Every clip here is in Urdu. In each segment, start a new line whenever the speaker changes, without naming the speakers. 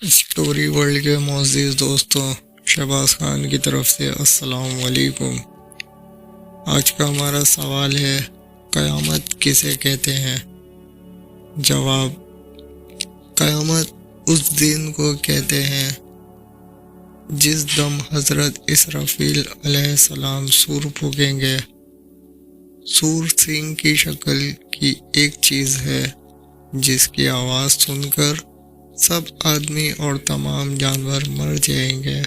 اسٹوری ورلڈ کے معزز دوستوں، شہباز خان کی طرف سے السلام علیکم۔ آج کا ہمارا سوال ہے، قیامت کسے کہتے ہیں؟ جواب: قیامت اس دن کو کہتے ہیں جس دم حضرت اسرافیل علیہ السلام سور پھونکیں گے۔ سور سینگ کی شکل کی ایک چیز ہے جس کی آواز سن کر سب آدمی اور تمام جانور مر جائیں گے۔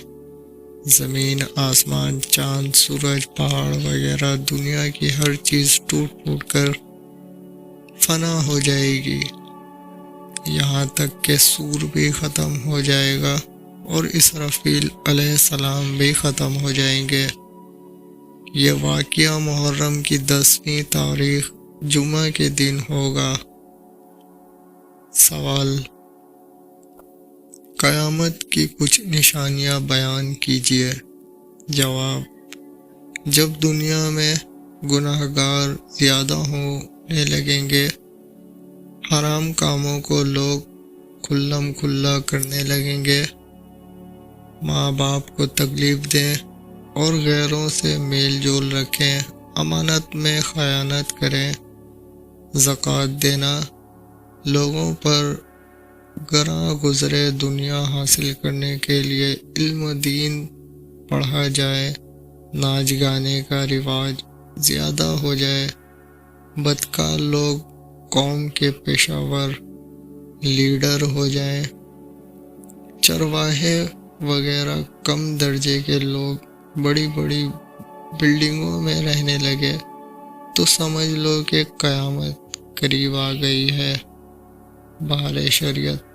زمین، آسمان، چاند، سورج، پہاڑ وغیرہ دنیا کی ہر چیز ٹوٹ پھوٹ کر فنا ہو جائے گی، یہاں تک کہ سور بھی ختم ہو جائے گا اور اسرافیل علیہ السلام بھی ختم ہو جائیں گے۔ یہ واقعہ محرم کی 10ویں تاریخ جمعہ کے دن ہوگا۔ سوال: قیامت کی کچھ نشانیاں بیان کیجیے۔ جواب: جب دنیا میں گناہ گار زیادہ ہونے لگیں گے، حرام کاموں کو لوگ کھلم کھلا کرنے لگیں گے، ماں باپ کو تکلیف دیں اور غیروں سے میل جول رکھیں، امانت میں خیانت کریں، زکوٰۃ دینا، لوگوں پر گراں گزرے دنیا حاصل کرنے کے لیے علم و دین پڑھا جائے، ناچ گانے کا رواج زیادہ ہو جائے، بدکار لوگ قوم کے پیشہ ور لیڈر ہو جائیں، چرواہے وغیرہ کم درجے کے لوگ بڑی بڑی بلڈنگوں میں رہنے لگے، تو سمجھ لو کہ قیامت قریب آ گئی ہے۔ بہار شریعت